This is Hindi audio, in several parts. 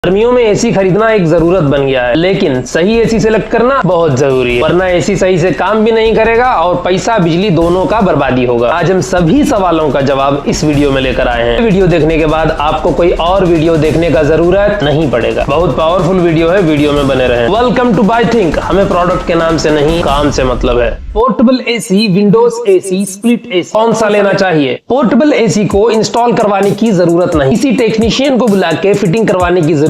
गर्मियों में एसी खरीदना एक जरूरत बन गया है, लेकिन सही एसी सेलेक्ट करना बहुत जरूरी है, वरना एसी सही से काम भी नहीं करेगा और पैसा बिजली दोनों का बर्बादी होगा। आज हम सभी सवालों का जवाब इस वीडियो में लेकर आए हैं। वीडियो देखने के बाद आपको कोई और वीडियो देखने का जरूरत नहीं पड़ेगा। बहुत पावरफुल वीडियो है, वीडियो में बने रहें। Welcome to buy think. हमें प्रोडक्ट के नाम से नहीं, काम से मतलब है। Portable AC, windows AC, split AC, कौन सा लेना चाहिए? पोर्टेबल एसी को इंस्टॉल करवाने की जरूरत नहीं, किसी टेक्नीशियन को बुला के फिटिंग करवाने की जरूरत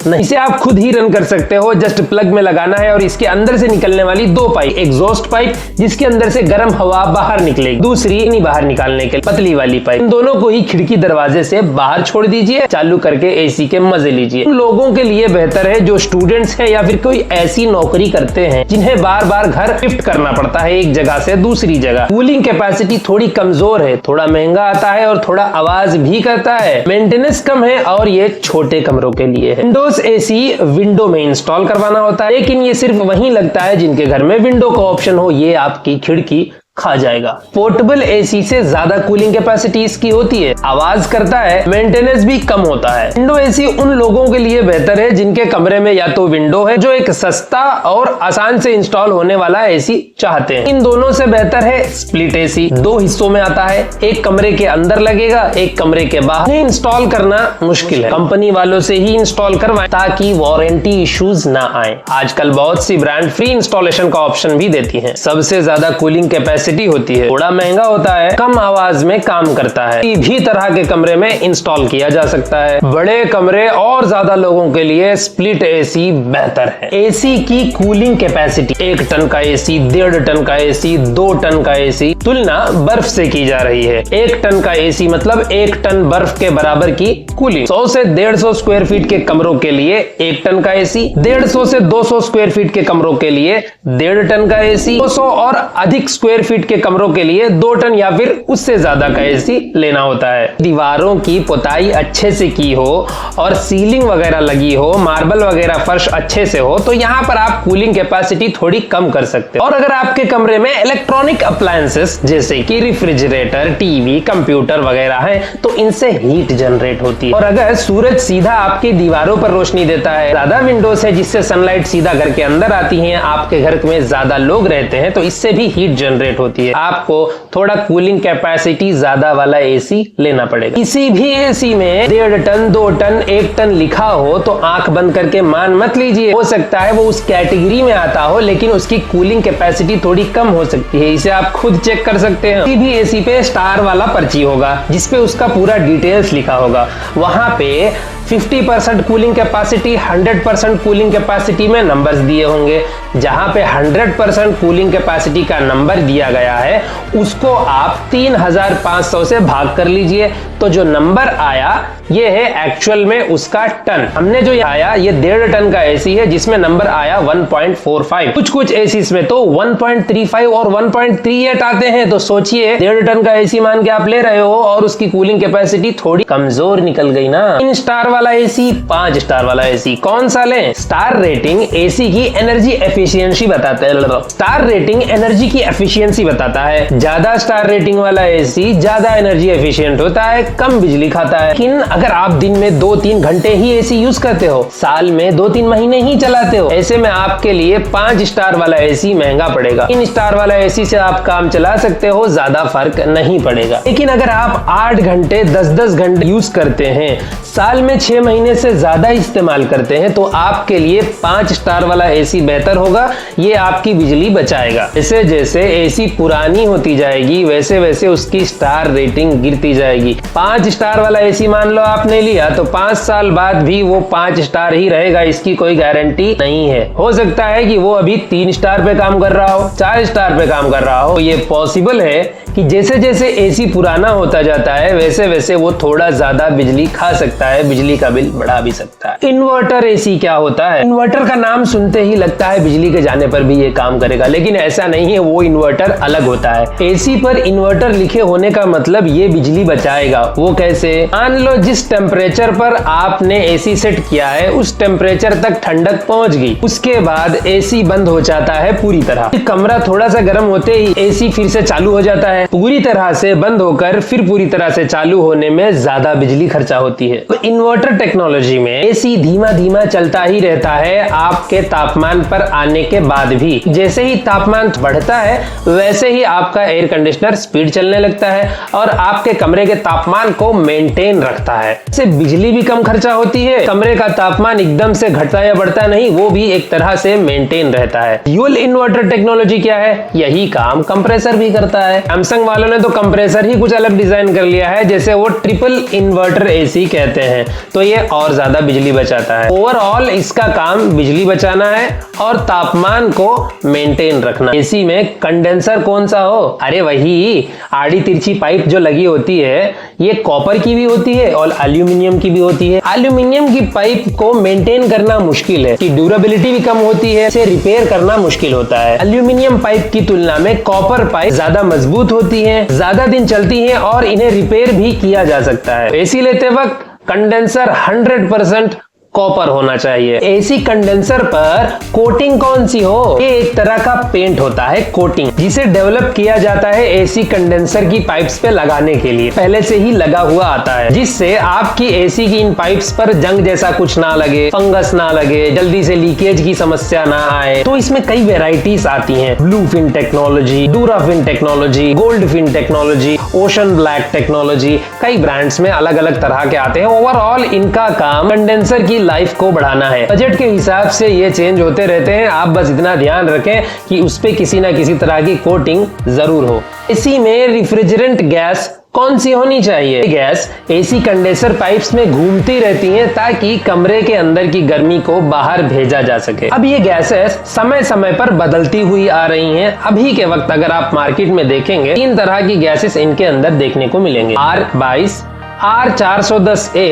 नहीं। इसे आप खुद ही रन कर सकते हो। जस्ट प्लग में लगाना है और इसके अंदर से निकलने वाली दो पाइप, एग्जॉस्ट पाइप जिसके अंदर से गर्म हवा बाहर निकलेगी, दूसरी नहीं बाहर निकालने के लिए पतली वाली पाइप। इन दोनों को ही खिड़की दरवाजे से बाहर छोड़ दीजिए, चालू करके एसी के मजे लीजिए। उन लोगों के लिए बेहतर है जो स्टूडेंट्स है या फिर कोई ऐसी नौकरी करते हैं जिन्हें बार बार घर शिफ्ट करना पड़ता है एक जगह से दूसरी जगह। कूलिंग कैपेसिटी थोड़ी कमजोर है, थोड़ा महंगा आता है और थोड़ा आवाज भी करता है। मेंटेनेंस कम है और ये छोटे कमरों के लिए है। विंडोज एसी विंडो में इंस्टॉल करवाना होता है, लेकिन ये सिर्फ वहीं लगता है जिनके घर में विंडो का ऑप्शन हो। ये आपकी खिड़की खा जाएगा। पोर्टेबल एसी से ज्यादा कूलिंग कैपेसिटी इसकी होती है, आवाज करता है, मेंटेनेंस भी कम होता है। विंडो एसी उन लोगों के लिए बेहतर है जिनके कमरे में या तो विंडो है, जो एक सस्ता और आसान से इंस्टॉल होने वाला एसी चाहते हैं। इन दोनों से बेहतर है स्प्लिट एसी। दो हिस्सों में आता है, एक कमरे के अंदर लगेगा, एक कमरे के बाहर। इंस्टॉल करना मुश्किल है, कंपनी वालों से ही इंस्टॉल करवाएं ताकि वारंटी इश्यूज ना आए। आजकल बहुत सी ब्रांड फ्री इंस्टॉलेशन का ऑप्शन भी देती है। सबसे ज्यादा कूलिंग कैपेसिटी होती है, थोड़ा महंगा होता है, कम आवाज में काम करता है। किसी भी तरह के कमरे में इंस्टॉल किया जा सकता है। बड़े कमरे और ज्यादा लोगों के लिए स्प्लिट एसी बेहतर है। एसी की कूलिंग कैपेसिटी 1 टन का एसी, 1.5 टन का एसी, 2 टन का एसी तुलना बर्फ से की जा रही है। 1 टन का एसी मतलब 1 टन बर्फ के बराबर की कूलिंग। 100 से 150 स्क्वायर फीट के कमरों के लिए 1 टन का एसी, 150 से 200 स्क्वायर फीट के कमरों के लिए 1.5 टन का एसी, 200 और अधिक स्क्वायर फीट के कमरों के लिए 2 टन या फिर उससे ज्यादा का एसी लेना होता है। दीवारों की पुताई अच्छे से की हो और सीलिंग वगैरह लगी हो, मार्बल वगैरह फर्श अच्छे से हो, तो यहाँ पर आप कूलिंग कैपेसिटी थोड़ी कम कर सकते हो। और अगर आपके कमरे में इलेक्ट्रॉनिक अप्लायंसेस जैसे कि रेफ्रिजरेटर, टीवी, कंप्यूटर वगैरह है, तो इनसे हीट जनरेट होती है। और अगर सूरज सीधा आपकी दीवारों पर रोशनी देता है, ज्यादा विंडोज है जिससे सनलाइट सीधा घर के अंदर आती है, आपके घर में ज्यादा लोग रहते हैं, तो इससे भी हीट जनरेट होती है। आपको थोड़ा कूलिंग कैपेसिटी ज्यादा वाला एसी लेना पड़ेगा। किसी भी एसी में 1.5 टन, 2 टन, 1 टन लिखा हो तो आंख बंद करके मान मत लीजिए। हो सकता है वो उस कैटेगरी में आता हो, लेकिन उसकी कूलिंग कैपेसिटी थोड़ी कम हो सकती है। इसे आप खुद चेक कर सकते हैं। किसी भी एसी पे स्टार वाला पर्ची होगा जिसपे उसका पूरा डिटेल्स लिखा होगा। वहां पे 50% कूलिंग कैपेसिटी, 100% कूलिंग कैपेसिटी में नंबर्स दिए होंगे। जहां पे 100% कूलिंग कैपेसिटी का नंबर दिया गया है उसको आप 3500 से भाग कर लीजिए, तो जो नंबर आया ये है एक्चुअल में उसका टन। हमने जो आया ये 1.5 टन का एसी है जिसमें नंबर आया 1.45। कुछ एसी में तो 1.35 और 1.38 आते हैं। तो सोचिए 1.5 टन का एसी मान के आप ले रहे हो और उसकी कूलिंग कैपेसिटी थोड़ी कमजोर निकल गई ना। 3 स्टार वाला एसी, 5 स्टार वाला एसी, कौन सा लें? स्टार रेटिंग एसी की एनर्जी एफिशिएंसी बताता है। स्टार रेटिंग एनर्जी की एफिशिएंसी बताता है। ज्यादा स्टार रेटिंग वाला एसी ज्यादा एनर्जी एफिशिएंट होता है, कम बिजली खाता है। लेकिन अगर आप दिन में 2-3 घंटे ही एसी यूज करते हो, साल में 2-3 महीने ही चलाते हो, ऐसे में आपके लिए 5 स्टार वाला एसी महंगा पड़ेगा। 3 स्टार वाला एसी से आप काम चला सकते हो, ज्यादा फर्क नहीं पड़ेगा। लेकिन अगर आप 8 घंटे 10-10 घंटे यूज करते हैं, साल में 6 महीने से ज्यादा इस्तेमाल करते हैं, तो आपके लिए 5 स्टार वाला एसी बेहतर होगा। ये आपकी बिजली बचाएगा। जैसे जैसे एसी पुरानी होती जाएगी वैसे वैसे उसकी स्टार रेटिंग गिरती जाएगी। 5 स्टार वाला एसी मान लो आपने लिया तो 5 साल बाद भी वो 5 स्टार ही रहेगा, इसकी कोई गारंटी नहीं है। हो सकता है कि वो अभी 3 स्टार पे काम कर रहा हो, 4 स्टार पे काम कर रहा हो। ये पॉसिबल है कि जैसे जैसे एसी पुराना होता जाता है वैसे वैसे वो थोड़ा ज्यादा बिजली खा सकता है, बिजली का बिल बढ़ा भी सकता है। इन्वर्टर एसी क्या होता है? इन्वर्टर का नाम सुनते ही लगता है बिजली के जाने पर भी ये काम करेगा, लेकिन ऐसा नहीं है। वो इन्वर्टर अलग होता है। एसी पर इन्वर्टर लिखे होने का मतलब ये बिजली बचाएगा, वो कैसे? मान लो जिस टेम्परेचर पर आपने एसी सेट किया है उस टेम्परेचर तक ठंडक पहुंच गई, उसके बाद एसी बंद हो जाता है पूरी तरह। कमरा थोड़ा सा गर्म होते ही एसी फिर से चालू हो जाता है। पूरी तरह से बंद होकर फिर पूरी तरह से चालू होने में ज्यादा बिजली खर्चा होती है। तो इन्वर्टर टेक्नोलॉजी में एसी धीमा धीमा चलता ही रहता है आपके तापमान पर आने के बाद भी। जैसे ही तापमान बढ़ता है वैसे ही आपका एयर कंडीशनर स्पीड चलने लगता है और आपके कमरे के तापमान को मेंटेन रखता है। इससे बिजली भी कम खर्चा होती है, कमरे का तापमान एकदम से घटता या बढ़ता नहीं, वो भी एक तरह से मेंटेन रहता है। ड्यूल इन्वर्टर टेक्नोलॉजी क्या है? यही काम कंप्रेसर भी करता है। सैमसंग वालों ने तो कंप्रेसर ही कुछ अलग डिजाइन कर लिया है, जैसे वो ट्रिपल इन्वर्टर एसी कहते हैं, तो ये और ज्यादा बिजली बचाता है। ओवरऑल इसका काम बिजली बचाना है और तापमान को मेंटेन रखना। एसी में कंडेंसर कौन सा हो? अरे वही आड़ी तिरछी पाइप जो लगी होती है, ये कॉपर की भी होती है और एल्यूमिनियम की भी होती है। एल्यूमिनियम की पाइप को मेंटेन करना मुश्किल है, कि ड्यूरेबिलिटी भी कम होती है, इसे रिपेयर करना मुश्किल होता है। एल्यूमिनियम पाइप की तुलना में कॉपर पाइप ज्यादा मजबूत होती है, ज्यादा दिन चलती है और इन्हें रिपेयर भी किया जा सकता है। एसी लेते वक्त कंडेंसर 100% कॉपर होना चाहिए। एसी कंडेंसर पर कोटिंग कौन सी हो? ये एक तरह का पेंट होता है, कोटिंग, जिसे डेवलप किया जाता है एसी कंडेंसर की पाइप्स पे लगाने के लिए, पहले से ही लगा हुआ आता है, जिससे आपकी एसी की इन पाइप्स पर जंग जैसा कुछ ना लगे, फंगस ना लगे, जल्दी से लीकेज की समस्या ना आए। तो इसमें कई वेराइटीज आती हैं, blue fin technology, Durafin technology, gold fin technology, ocean black technology, कई ब्रांड्स में अलग अलग तरह के आते हैं। ओवरऑल इनका काम कंडेंसर की लाइफ को बढ़ाना है। बजट के हिसाब से ये चेंज होते रहते हैं, आप बस इतना ध्यान रखें कि उस पे किसी ना किसी तरह की कोटिंग जरूर हो। एसी में रिफ्रिजरेंट गैस कौन सी होनी चाहिए? गैस एसी कंडेंसर पाइप्स में घूमती रहती हैं ताकि कमरे के अंदर की गर्मी को बाहर भेजा जा सके। अब ये गैसेस समय समय पर बदलती हुई आ रही हैं। अभी के वक्त अगर आप मार्केट में देखेंगे 3 तरह की गैसेस इनके अंदर देखने को मिलेंगे, R22, R410A,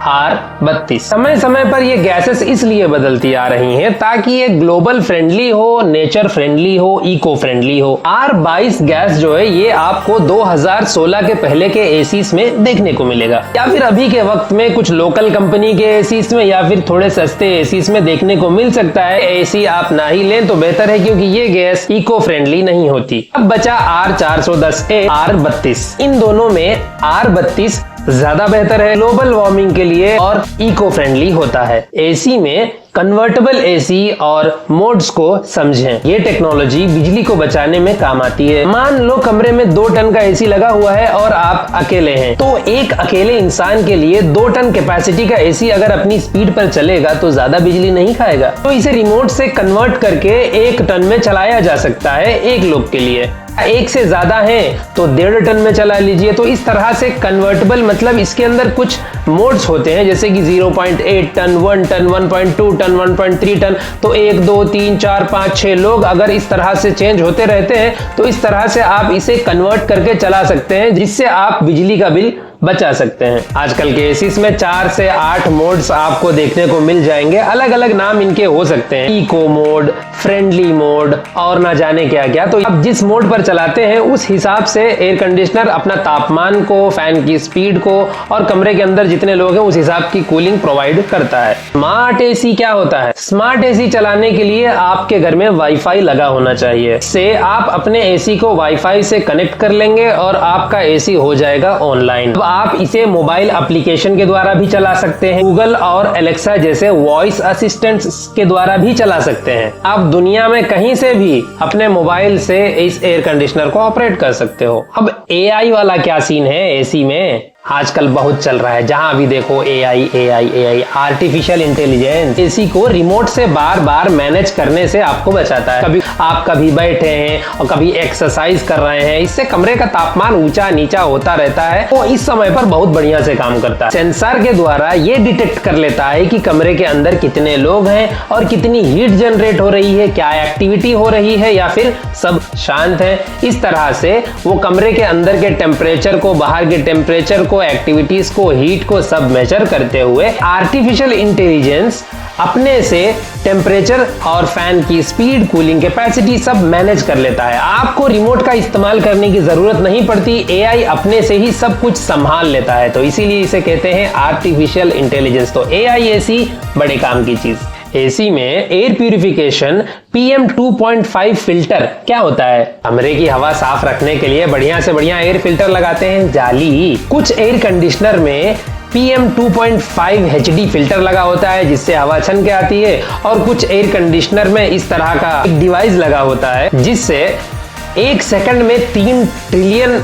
R32। समय समय पर ये गैसेस इसलिए बदलती आ रही हैं ताकि ये ग्लोबल फ्रेंडली हो, नेचर फ्रेंडली हो, इको फ्रेंडली हो। R22 गैस जो है ये आपको 2016 के पहले के एसीस में देखने को मिलेगा, या फिर अभी के वक्त में कुछ लोकल कंपनी के एसीस में, या फिर थोड़े सस्ते एसीस में देखने को मिल सकता है। एसी आप ना ही लें तो बेहतर है, क्योंकि ये गैस इको फ्रेंडली नहीं होती। अब बचा R410A, R32। इन दोनों में R32 ज्यादा बेहतर है, ग्लोबल वार्मिंग के लिए और इको फ्रेंडली होता है। एसी में कन्वर्टेबल एसी और मोड्स को समझें। ये टेक्नोलॉजी बिजली को बचाने में काम आती है। मान लो कमरे में 2 टन का एसी लगा हुआ है और आप अकेले हैं, तो एक अकेले इंसान के लिए 2 टन कैपेसिटी का एसी अगर अपनी स्पीड पर चलेगा तो ज्यादा बिजली नहीं खाएगा। तो इसे रिमोट से कन्वर्ट करके 1 टन में चलाया जा सकता है एक लोग के लिए। 1 से ज्यादा है तो 1.5 टन में चला लीजिए। तो इस तरह से कन्वर्टेबल मतलब इसके अंदर कुछ मोड्स होते हैं, जैसे कि 0.8 टन, 1 टन, 1.2 टन, 1.3 टन। तो 1, 2, 3, 4, 5, 6 लोग अगर इस तरह से चेंज होते रहते हैं तो इस तरह से आप इसे कन्वर्ट करके चला सकते हैं, जिससे आप बिजली का बिल बचा सकते हैं। आजकल के एसीस में 4 से 8 मोड्स आपको देखने को मिल जाएंगे। अलग अलग नाम इनके हो सकते हैं, इको मोड, फ्रेंडली मोड और ना जाने क्या क्या। तो आप जिस मोड पर चलाते हैं उस हिसाब से एयर कंडीशनर अपना तापमान को, फैन की स्पीड को और कमरे के अंदर जितने लोग हैं उस हिसाब की कूलिंग प्रोवाइड करता है। स्मार्ट एसी क्या होता है? स्मार्ट एसी चलाने के लिए आपके घर में वाईफाई लगा होना चाहिए। इससे आप अपने एसी को वाईफाई से कनेक्ट कर लेंगे और आपका एसी हो जाएगा ऑनलाइन। आप इसे मोबाइल एप्लीकेशन के द्वारा भी चला सकते हैं, गूगल और एलेक्सा जैसे वॉइस असिस्टेंट्स के द्वारा भी चला सकते हैं। आप दुनिया में कहीं से भी अपने मोबाइल से इस एयर कंडीशनर को ऑपरेट कर सकते हो। अब एआई वाला क्या सीन है एसी में? आजकल बहुत चल रहा है, जहां भी देखो एआई, आर्टिफिशियल इंटेलिजेंस। एसी को रिमोट से बार बार मैनेज करने से आपको बचाता है। कभी बैठे हैं और कभी एक्सरसाइज कर रहे हैं, इससे कमरे का तापमान ऊंचा नीचा होता रहता है। वो इस समय पर बहुत बढ़िया से काम करता है। सेंसर के द्वारा ये डिटेक्ट कर लेता है कि कमरे के अंदर कितने लोग हैं और कितनी हीट जनरेट हो रही है, क्या एक्टिविटी हो रही है या फिर सब शांत है। इस तरह से वो कमरे के अंदर के टेम्परेचर को, बाहर के टेम्परेचर को, एक्टिविटीज को, हीट को सब मेजर करते हुए आर्टिफिशियल इंटेलिजेंस अपने से टेम्परेचर और फैन की स्पीड, कूलिंग कैपेसिटी सब मैनेज कर लेता है। आपको रिमोट का इस्तेमाल करने की जरूरत नहीं पड़ती, एआई अपने से ही सब कुछ संभाल लेता है। तो इसीलिए इसे कहते हैं आर्टिफिशियल इंटेलिजेंस। तो एआई एसी बड़े काम की चीज। एसी में एयर प्यूरिफिकेशन PM 2.5 फिल्टर क्या होता है? कमरे की हवा साफ रखने के लिए बढ़िया से बढ़िया एयर फिल्टर लगाते हैं, जाली। कुछ एयर कंडीशनर में PM 2.5 HD फिल्टर लगा होता है जिससे हवा छन के आती है, और कुछ एयर कंडीशनर में इस तरह का एक डिवाइस लगा होता है जिससे 1 सेकंड में 3 ट्रिलियन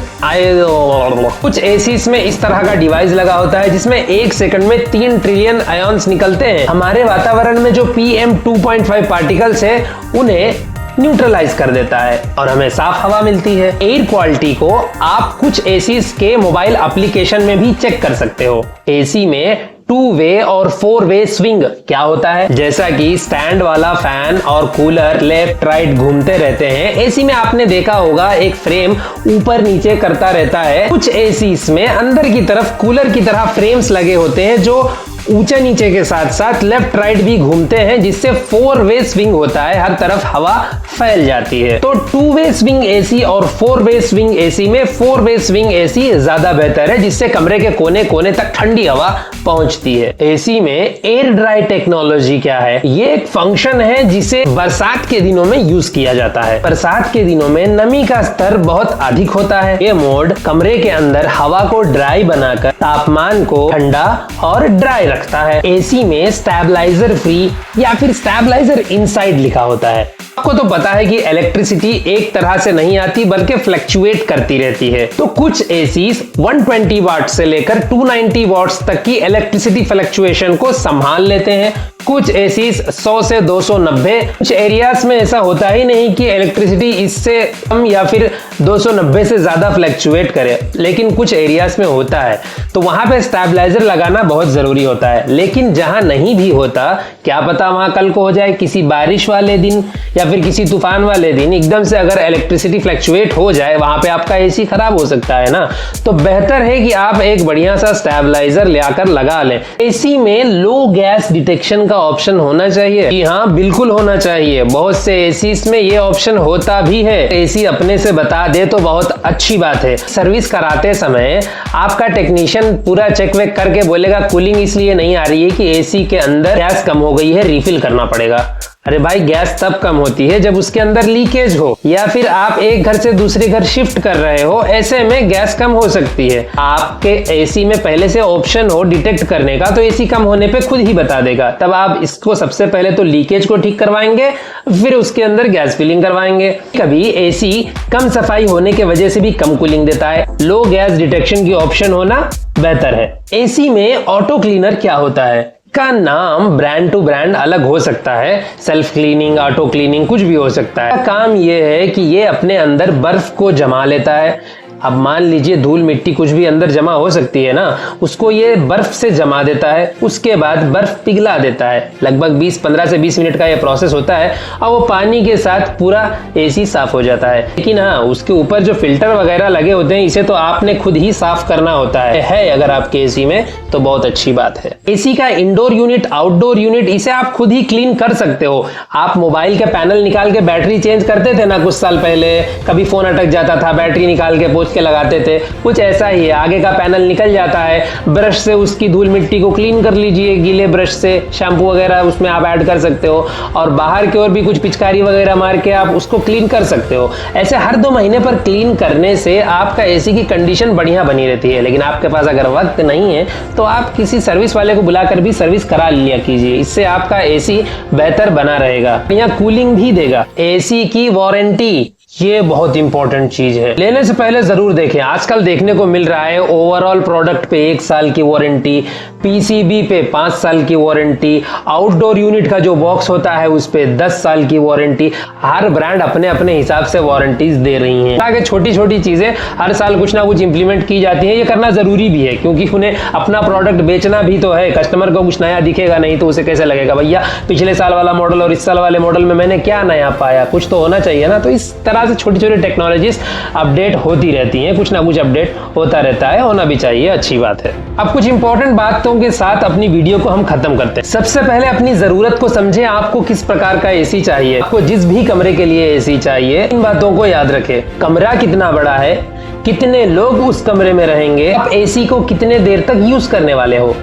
कुछ एसीस में इस तरह का डिवाइस लगा होता है जिसमें 1 सेकंड में 3 ट्रिलियन आयन्स निकलते हैं। हमारे वातावरण में जो PM 2.5 पार्टिकल्स है उन्हें न्यूट्रलाइज कर देता है और हमें साफ हवा मिलती है। एयर क्वालिटी को आप कुछ एसीस के मोबाइल एप्लीकेशन में भी चेक कर सकते हो। एसी में 2 वे और 4 वे स्विंग क्या होता है? जैसा कि स्टैंड वाला फैन और कूलर लेफ्ट राइट घूमते रहते हैं, एसी में आपने देखा होगा एक फ्रेम ऊपर नीचे करता रहता है। कुछ एसीस में अंदर की तरफ कूलर की तरह फ्रेम्स लगे होते हैं जो ऊंचे नीचे के साथ साथ लेफ्ट राइट भी घूमते हैं, जिससे 4 वे स्विंग होता है, हर तरफ हवा फैल जाती है। तो 2 वे स्विंग एसी और 4 वे स्विंग एसी में 4 वे स्विंग एसी ज्यादा बेहतर है, जिससे कमरे के कोने कोने तक ठंडी हवा पहुंचती है। एसी में एयर ड्राई टेक्नोलॉजी क्या है? ये एक फंक्शन है जिसे बरसात के दिनों में यूज किया जाता है। बरसात के दिनों में नमी का स्तर बहुत अधिक होता है। ये मोड कमरे के अंदर हवा को ड्राई बनाकर तापमान को ठंडा और ड्राई रखता है। एसी में स्टेबलाइजर फ्री या फिर स्टेबलाइजर इनसाइड लिखा होता है। आपको तो पता है कि इलेक्ट्रिसिटी एक तरह से नहीं आती बल्कि फ्लक्चुएट करती रहती है। तो कुछ एसीज 120 वाट से लेकर 290 वाट्स तक की इलेक्ट्रिसिटी फ्लक्चुएशन को संभाल लेते हैं। कुछ एसीज 100 से 290। कुछ एरियाज में ऐसा होता ही नहीं कि इलेक्ट्रिसिटी इससे कम या फिर 290 से ज्यादा फ्लक्चुएट करे, लेकिन कुछ एरियाज में होता है, तो वहां पे स्टेबलाइजर लगाना बहुत जरूरी होता है। लेकिन जहां नहीं भी होता, क्या पता वहां कल को हो जाए, किसी बारिश वाले दिन या फिर किसी तूफान वाले दिन एकदम से अगर इलेक्ट्रिसिटी फ्लक्चुएट हो जाए, वहां पे आपका एसी खराब हो सकता है ना। तो बेहतर है कि आप एक बढ़िया सा स्टेबलाइजर लेकर लगा लें। एसी में लो गैस डिटेक्शन का ऑप्शन होना चाहिए। जी हाँ, बिल्कुल होना चाहिए। बहुत से एसीस में ये ऑप्शन होता भी है। एसी अपने से बता दे तो बहुत अच्छी बात है। सर्विस कराते समय आपका टेक्नीशियन पूरा चेक वेक करके बोलेगा कूलिंग इसलिए नहीं आ रही है कि एसी के अंदर गैस कम हो गई है, रिफिल करना पड़ेगा। अरे भाई, गैस तब कम होती है जब उसके अंदर लीकेज हो, या फिर आप एक घर से दूसरे घर शिफ्ट कर रहे हो, ऐसे में गैस कम हो सकती है। आपके एसी में पहले से ऑप्शन हो डिटेक्ट करने का, तो एसी कम होने पे खुद ही बता देगा। तब आप इसको सबसे पहले तो लीकेज को ठीक करवाएंगे, फिर उसके अंदर गैस फिलिंग करवाएंगे। कभी एसी कम सफाई होने की वजह से भी कम कूलिंग देता है। लो गैस डिटेक्शन की ऑप्शन होना बेहतर है। एसी में ऑटो क्लीनर क्या होता है? का नाम ब्रांड टू ब्रांड अलग हो सकता है। सेल्फ क्लीनिंग, ऑटो क्लीनिंग, कुछ भी हो सकता है। काम ये है कि ये अपने अंदर बर्फ को जमा लेता है। अब मान लीजिए धूल मिट्टी कुछ भी अंदर जमा हो सकती है ना, उसको ये बर्फ से जमा देता है। उसके बाद बर्फ पिघला देता है। लगभग 15 से 20 मिनट का ये प्रोसेस होता है और वो पानी के साथ पूरा एसी साफ हो जाता है। लेकिन हाँ, उसके ऊपर जो फिल्टर वगैरह लगे होते हैं, इसे तो आपने खुद ही साफ करना होता है अगर आपके एसी में, तो बहुत अच्छी बात है। एसी का इंडोर यूनिट, आउटडोर यूनिट, इसे आप खुद ही क्लीन कर सकते हो। आप मोबाइल के पैनल निकाल के बैटरी चेंज करते थे ना कुछ साल पहले, कभी फोन अटक जाता था, बैटरी निकाल के के लगाते थे, कुछ ऐसा ही है। आगे का पैनल निकल जाता है, ब्रश से उसकी धूल मिट्टी को क्लीन कर लीजिए। गीले ब्रश से शैम्पू वगैरह उसमें आप ऐड कर सकते हो, और बाहर की ओर भी कुछ पिचकारी वगैरह मार के आप उसको क्लीन कर सकते हो। ऐसे हर 2 महीने पर क्लीन करने से आपका एसी की कंडीशन बढ़िया बनी रहती है। लेकिन आपके पास अगर वक्त नहीं है तो आप किसी सर्विस वाले को बुलाकर भी सर्विस करा लिया कीजिए। इससे आपका एसी बेहतर बना रहेगा, यहाँ कूलिंग भी देगा। एसी की वारंटी, ये बहुत इंपॉर्टेंट चीज है। लेने से पहले जरूर देखें। आजकल देखने को मिल रहा है ओवरऑल प्रोडक्ट पे 1 साल की वारंटी, पीसीबी पे 5 साल की वारंटी, आउटडोर यूनिट का जो बॉक्स होता है उस पे 10 साल की वारंटी। हर ब्रांड अपने अपने हिसाब से वारंटीज दे रही हैं। ताकि छोटी छोटी चीजें हर साल कुछ ना कुछ इंप्लीमेंट की जाती है। ये करना जरूरी भी है, क्योंकि उन्हें अपना प्रोडक्ट बेचना भी तो है। कस्टमर को कुछ नया दिखेगा नहीं तो उसे कैसे लगेगा भैया पिछले साल वाला मॉडल और इस साल वाले मॉडल में मैंने क्या नया पाया, कुछ तो होना चाहिए ना। तो इस तरह प्रकार से छोटी छोटी टेक्नोलॉजीज अपडेट होती रहती हैं, कुछ ना कुछ अपडेट होता रहता है, होना भी चाहिए, अच्छी बात है। अब कुछ इंपॉर्टेंट बातों के साथ अपनी वीडियो को हम खत्म करते हैं। सबसे पहले अपनी जरूरत को समझें, आपको किस प्रकार का एसी चाहिए, आपको जिस भी कमरे के लिए एसी चाहिए, इन बातों को याद रखें। कमरा कितना बड़ा है, कितने लोग उस कमरे में रहेंगे, आप एसी को कितने देर तक यूज करने वाले हो,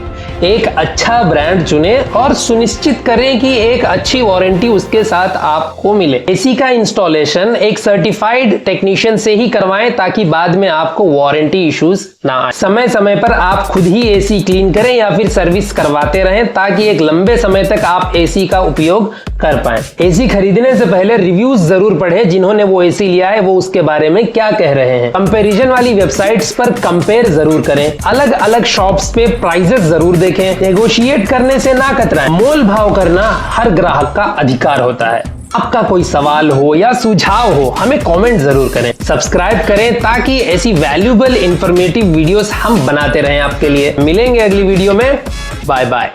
एक अच्छा ब्रांड चुनें और सुनिश्चित करें कि एक अच्छी वारंटी उसके साथ आपको मिले। एसी का इंस्टॉलेशन एक सर्टिफाइड टेक्नीशियन से ही करवाएं ताकि बाद में आपको वारंटी इश्यूज ना आए। समय समय पर आप खुद ही एसी क्लीन करें या फिर सर्विस करवाते रहें ताकि एक लंबे समय तक आप एसी का उपयोग कर पाएं। एसी खरीदने से पहले रिव्यूज जरूर पढ़ें, जिन्होंने वो एसी लिया है वो उसके बारे में क्या कह रहे हैं। कंपैरिजन वाली वेबसाइट्स पर कंपेयर जरूर करें, अलग अलग शॉप्स पे प्राइसेस जरूर देखें, नेगोशिएट करने से ना कतराएं। मोल भाव करना हर ग्राहक का अधिकार होता है। आपका कोई सवाल हो या सुझाव हो हमें कमेंट जरूर करें, सब्सक्राइब करें ताकि ऐसी वैल्यूएबल इंफॉर्मेटिव वीडियोस हम बनाते रहें आपके लिए। मिलेंगे अगली वीडियो में, बाय बाय।